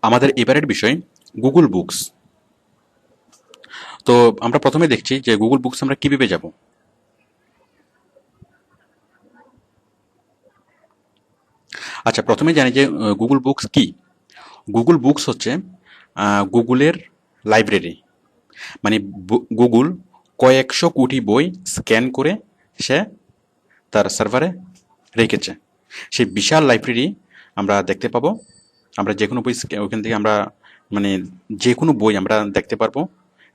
আমাদের এবারের বিষয় গুগল বুকস। তো আমরা প্রথমে দেখছি যে গুগল বুকস আমরা কিভাবে যাব। আচ্ছা, প্রথমে জানি যে গুগল বুকস কি। গুগল বুকস হচ্ছে গুগলের লাইব্রেরি। মানে গুগল কয়েকশো কোটি বই স্ক্যান করে সে তার সার্ভারে রেখেছে। সেই বিশাল লাইব্রেরি আমরা দেখতে পাবো। আমরা যে কোনো বই ওখান থেকে আমরা মানে যে কোনো বই আমরা দেখতে পারবো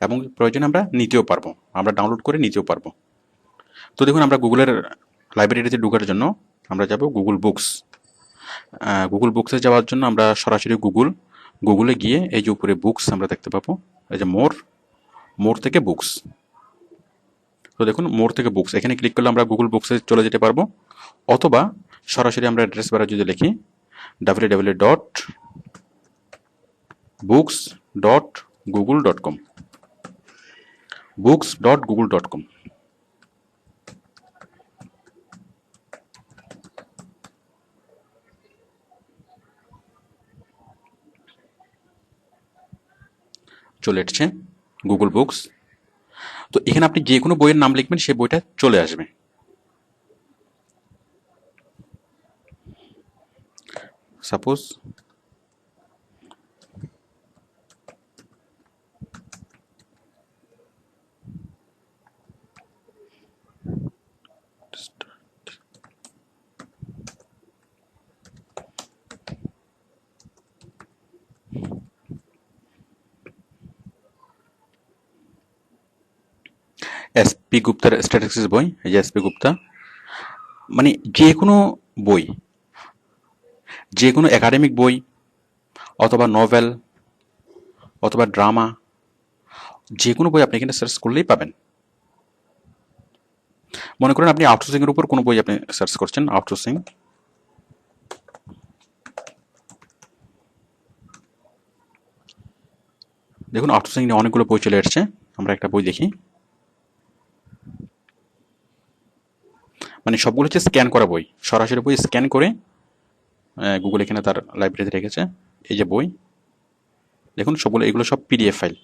এবং প্রয়োজনে আমরা নিতেও পারবো, আমরা ডাউনলোড করে নিতেও পারবো। তো দেখুন, আমরা গুগলের লাইব্রেরিতে ঢোকার জন্য আমরা যাব গুগল বুকস। গুগল বুকসে যাওয়ার জন্য আমরা সরাসরি গুগলে গিয়ে এই যে উপরে বুকস আমরা দেখতে পাবো, এই যে মোর থেকে বুকস। তো দেখুন, মোর থেকে বুকস এখানে ক্লিক করলে আমরা গুগল বুকসে চলে যেতে পারবো, অথবা সরাসরি আমরা অ্যাড্রেস বারে যদি লিখি www.books.google.com, books.google.com। চলে এসছে গুগল বুকস। তো এখানে আপনি যে কোনো বইয়ের নাম লিখবেন, সেই বইটা চলে আসবে। সাপোজ এসপি গুপ্তার স্ট্যাটিস্টিক্স বই, এই যে এসপি গুপ্তা। মানে যে কোনো বই, যে কোনো একাডেমিক বই অথবা নভেল অথবা ড্রামা, যে কোনো বই আপনি এখানে সার্চ করলেই পাবেন। মনে করেন আপনি আউটসোর্সিং এর উপর কোনো বই আপনি সার্চ করছেন, আউটসোর্সিং। দেখুন, আউটসোর্সিং নিয়ে অনেকগুলো বই চলে এসছে। আমরা একটা বই দেখি। মানে সবগুলো হচ্ছে স্ক্যান করা বই, সরাসরি বই স্ক্যান করে গুগল এখানে তার লাইব্রেরিতে রেখেছে। এই যে বই দেখুন, সবগুলো এগুলো সব পিডিএফ ফাইল।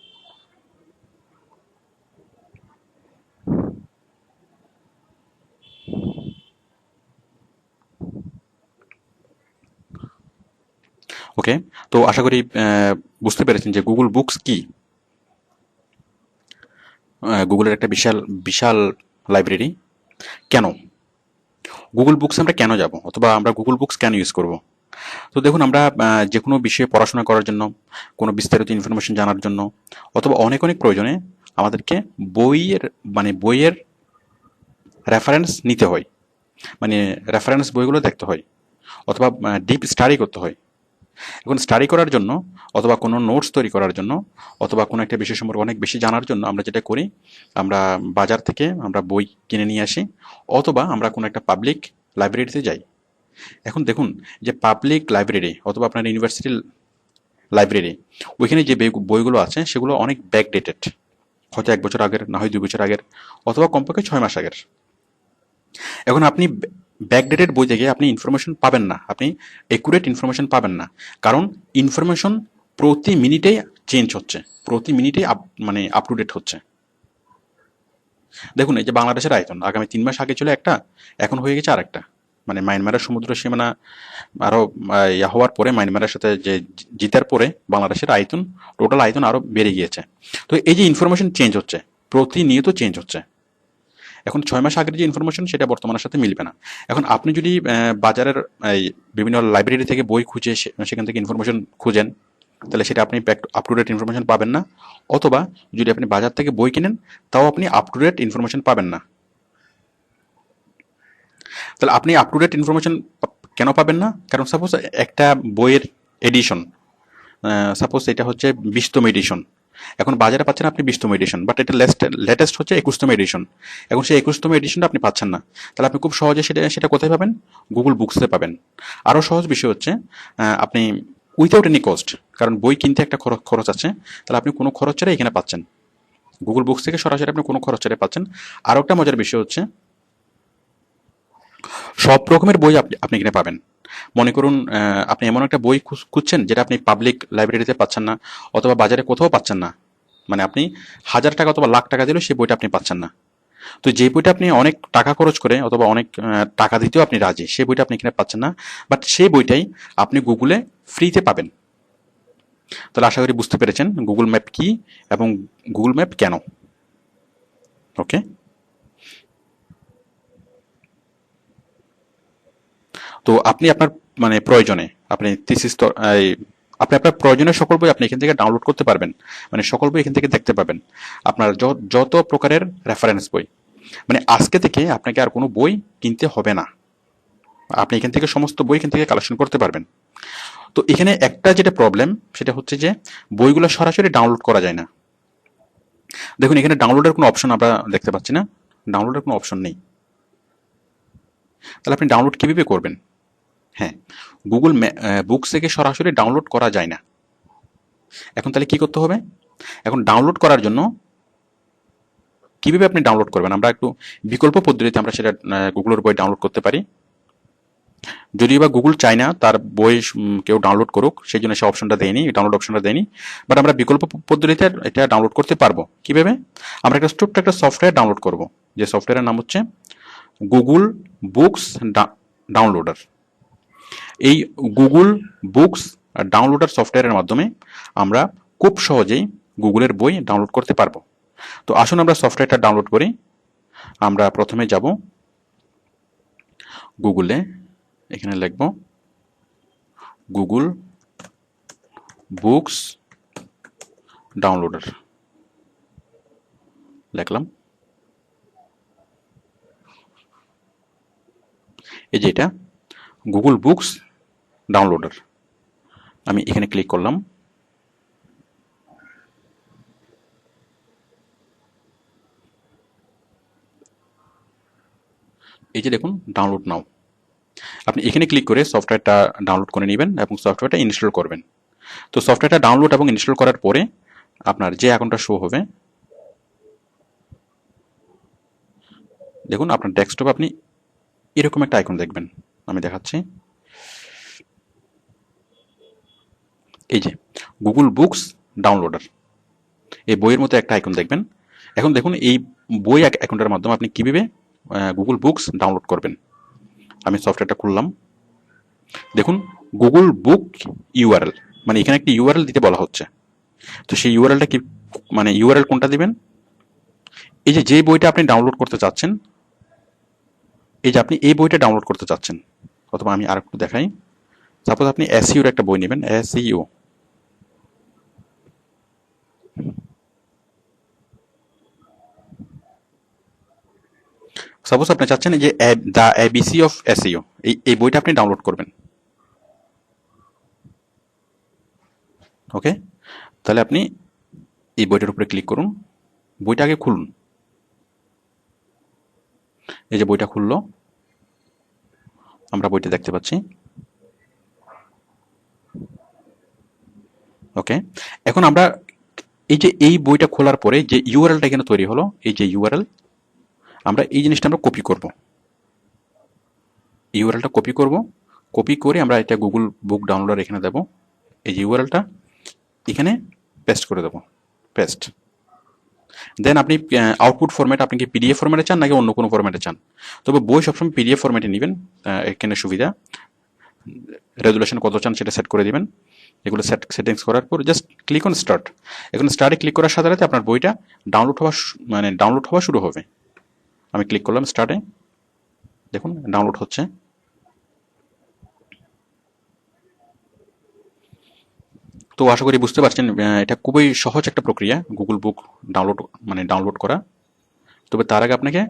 ওকে, তো আশা করি বুঝতে পেরেছেন যে গুগল বুকস কি। গুগলের একটা বিশাল বিশাল লাইব্রেরি। কেন গুগল বুকস আমরা কেন যাব, অথবা আমরা গুগল বুকস কেন ইউজ করব? তো দেখুন, আমরা যে কোনো বিষয়ে পড়াশোনা করার জন্য, কোনো বিস্তারিত ইনফরমেশন জানার জন্য, অথবা অনেক অনেক প্রয়োজনে আমাদেরকে বইয়ের বইয়ের রেফারেন্স নিতে হয়। মানে রেফারেন্স বইগুলো দেখতে হয়, অথবা ডিপ স্টাডি করতে হয়। এখন স্টাডি করার জন্য, অথবা কোনো নোটস তৈরি করার জন্য, অথবা কোনো একটা বিষয় সম্পর্কে অনেক বেশি জানার জন্য আমরা যেটা করি, আমরা বাজার থেকে আমরা বই কিনে নিয়ে আসি, অথবা আমরা কোনো একটা পাবলিক লাইব্রেরিতে যাই। এখন দেখুন, যে পাবলিক লাইব্রেরি অথবা আপনার ইউনিভার্সিটির লাইব্রেরি, ওইখানে যে বইগুলো আছে সেগুলো অনেক ব্যাকডেটেড। হয়তো 1 বছর আগের, না হয় 2 বছর আগের, অথবা কমপক্ষে 6 মাস আগের। এখন আপনি ব্যাকডেটেড বই থেকে আপনি ইনফরমেশন পাবেন না, আপনি একুরেট ইনফরমেশন পাবেন না। কারণ ইনফরমেশন প্রতি মিনিটেই চেঞ্জ হচ্ছে, প্রতি মিনিটেই আপ টু ডেট হচ্ছে। দেখুন, এই যে বাংলাদেশের আয়তন আগামী 3 মাস আগে ছিল একটা, এখন হয়ে গেছে আরেকটা। মানে মায়ানমারের সমুদ্র সীমানা আরো ইয়া হওয়ার পরে, মায়ানমারের সাথে যে জিতার পরে বাংলাদেশের আয়তন, টোটাল আয়তন আরো বেড়ে গিয়েছে। তো এই যে ইনফরমেশন চেঞ্জ হচ্ছে, প্রতিনিয়ত চেঞ্জ হচ্ছে। এখন 6 মাস আগের যে ইনফরমেশন, সেটা বর্তমানের সাথে মিলবে না। এখন আপনি যদি বাজারের এই বিভিন্ন লাইব্রেরি থেকে বই খুঁজে সেখান থেকে ইনফরমেশন খুঁজেন, তাহলে সেটা আপনি আপ টু ডেট ইনফরমেশন পাবেন না। অথবা যদি আপনি বাজার থেকে বই কিনেন, তাও আপনি আপ টু ডেট ইনফরমেশন পাবেন না। তাহলে আপনি আপ টু ডেট ইনফরমেশন কেন পাবেন না? কারণ সাপোজ একটা বইয়ের এডিশন, সাপোজ এটা হচ্ছে 20তম এডিশন, এখন বাজারে পাচ্ছেন আপনি 20তম এডিশন, বাট এটা লেটেস্ট হচ্ছে 21তম এডিশন। এখন সেই 21তম এডিশনটা আপনি পাচ্ছেন না। তাহলে আপনি খুব সহজে সেটা কোথায় পাবেন? গুগল বুকসে পাবেন। আরও সহজ বিষয় হচ্ছে, আপনি উইথাউট এনি কস্ট, কারণ বই কিনতে একটা খরচ আছে, তাহলে আপনি কোনো খরচ ছাড়াই এখানে পাচ্ছেন। গুগল বুকস থেকে সরাসরি আপনি কোনো খরচ ছাড়াই পাচ্ছেন। আরও একটা মজার বিষয় হচ্ছে, সব রকমের বই আপনি আপনি এখানে পাবেন। মনে করুন আপনি এমন একটা বই খুঁজছেন যেটা আপনি পাবলিক লাইব্রেরিতে পাচ্ছেন না, অথবা বাজারে কোথাও পাচ্ছেন না। মানে আপনি 1000 টাকা অথবা লাখ টাকা দিলেও সেই বইটা আপনি পাচ্ছেন না। তো যে বইটা আপনি অনেক টাকা খরচ করে অথবা অনেক টাকা দিতেও আপনি রাজি, সেই বইটা আপনি এখানে পাচ্ছেন না, বাট সেই বইটাই আপনি গুগলে ফ্রিতে পাবেন। তাহলে আশা করি বুঝতে পেরেছেন গুগল ম্যাপ কি এবং গুগল ম্যাপ কেন। ওকে, তো আপনি আপনার মানে প্রয়োজনে আপনি থিসিস আপনি আপনার প্রয়োজনীয় সকল বই আপনি এখান থেকে ডাউনলোড করতে পারবেন। মানে সকল বই এখান থেকে দেখতে পাবেন, আপনার যত প্রকারের রেফারেন্স বই। মানে আজকে থেকে আপনাকে আর কোনো বই কিনতে হবে না, আপনি এখান থেকে সমস্ত বই এখান থেকে কালেকশন করতে পারবেন। তো এখানে একটা যেটা প্রবলেম সেটা হচ্ছে যে বইগুলো সরাসরি ডাউনলোড করা যায় না। দেখুন এখানে ডাউনলোডের কোনো অপশন আমরা দেখতে পাচ্ছি না, ডাউনলোডের কোনো অপশন নেই। তাহলে আপনি ডাউনলোড কিভাবে করবেন? হ্যাঁ, গুগল বুকস থেকে সরাসরি ডাউনলোড করা যায় না। এখন তাহলে কি করতে হবে? এখন ডাউনলোড করার জন্য কিভাবে আপনি ডাউনলোড করবেন, আমরা একটু বিকল্প পদ্ধতিতে আমরা সেটা গুগলের বই ডাউনলোড করতে পারি। যদিও বা গুগল চায় না তার বই কেউ ডাউনলোড করুক, সেই জন্য সে অপশনটা দেয়নি, ডাউনলোড অপশনটা দেয়নি। বাট আমরা বিকল্প পদ্ধতিতে এটা ডাউনলোড করতে পারবো। কিভাবে? আমরা একটা ছোট্ট একটা সফটওয়্যার ডাউনলোড করব, যে সফটওয়্যারের নাম হচ্ছে গুগল বুকস ডাউনলোডার। এই গুগল বুকস ডাউনলোডার সফটওয়্যারের মাধ্যমে আমরা খুব সহজেই গুগলের বই ডাউনলোড করতে পারবো। তো আসুন আমরা সফটওয়্যারটা ডাউনলোড করি। আমরা প্রথমে যাব গুগলে, এখানে লিখব গুগল বুকস ডাউনলোডার, লিখলাম। এই যে এটা গুগল বুকস ডাউনলোডার, আমি এখানে ক্লিক করলাম। এই যে দেখুন ডাউনলোড নাও, আপনি এখানে ক্লিক করে সফটওয়্যারটা ডাউনলোড করে নেবেন এবং সফটওয়্যারটা ইনস্টল করবেন। তো সফটওয়্যারটা ডাউনলোড এবং ইনস্টল করার পরে আপনার যে অ্যাকাউন্টটা শো হবে, দেখুন আপনার ডেস্কটপে আপনি এরকম একটা আইকন দেখবেন, আমি দেখাচ্ছি। এই যে গুগল বুকস ডাউনলোডার, এই বইয়ের মতো একটা আইকন দেখবেন। এখন দেখুন এই বই অ্যাকাউন্টের মাধ্যমে আপনি কীভাবে গুগল বুকস ডাউনলোড করবেন। আমি সফটওয়্যারটা খুললাম, দেখুন গুগল বুক ইউআরএল, মানে এখানে একটি ইউআরএল দিতে বলা হচ্ছে। তো সেই ইউআরএলটা কি, মানে ইউআরএল কোনটা দিবেন? এই যে যে বইটা আপনি ডাউনলোড করতে চাচ্ছেন, এই যে আপনি এই বইটা ডাউনলোড করতে চাচ্ছেন, অথবা আমি আর একটু দেখাই। সাপোজ আপনি এসইউর একটা বই নেবেন, এসইউ। সাপোজ আপনি চাচ্ছেন যে দ্য এবিসি অফ এসইও, এই বইটা আপনি ডাউনলোড করবেন। ওকে, তাহলে আপনি এই বইটার উপরে ক্লিক করুন, বইটা আগে খুলুন। এই যে বইটা খুললো, আমরা বইটা দেখতে পাচ্ছি। ওকে, এখন আমরা এই যে এই বইটা খোলার পরে যে ইউআরএলটা এখানে তৈরি হলো, এই যে ইউআরএল, আমরা এই জিনিসটা আমরা কপি করব। ইউআরএলটা কপি করব, কপি করে আমরা এটা গুগল বুক ডাউনলোডার এখানে দেব। এই যে ইউআরএলটা এখানে পেস্ট করে দেব, পেস্ট। দেন আপনি আউটপুট ফরম্যাট আপনি কি পিডিএফ ফরম্যাটে চান নাকি অন্য কোনো ফরম্যাটে চান? তবে বই সবসময় পিডিএফ ফরম্যাটে নেবেন, এখানে সুবিধা। রেজুলেশন কত চান সেটা সেট করে দিবেন। এগুলো সেটিংস করার পর জাস্ট ক্লিক অন স্টার্ট। এখন স্টার্টে ক্লিক করার সাথে সাথে আপনার বইটা ডাউনলোড হওয়া শুরু হবে। আমি ক্লিক করলাম স্টার্টে, দেখুন ডাউনলোড হচ্ছে। তো আশা করি বুঝতে পারছেন এটা খুবই সহজ একটা প্রক্রিয়া গুগল বুক ডাউনলোড করা। তবে তার আগে আপনাকে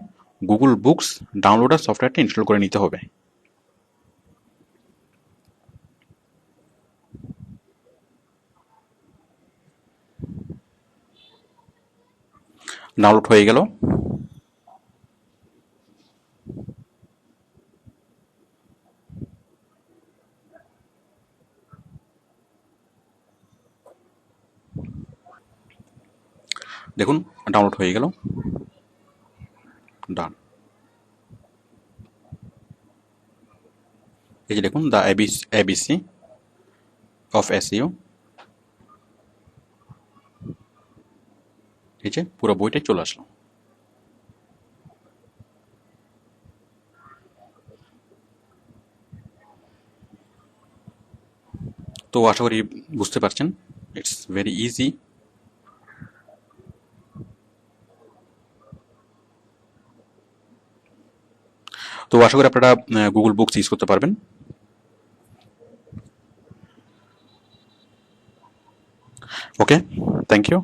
গুগল বুকস ডাউনলোডার সফটওয়্যারটা ইনস্টল করে নিতে হবে। ডাউনলোড হয়ে গেল। দেখুন ডাউনলোড হয়ে গেল, ডান। এই যে দেখুন দ্য এবিসি অফ এসইও, এই যে পুরো বইটাই চলে আসলো। তো আশা করি বুঝতে পারছেন, ইটস ভেরি ইজি। তো আশা করি আপনারা গুগল বুকস ইউজ করতে পারবেন। ওকে, থ্যাংক ইউ।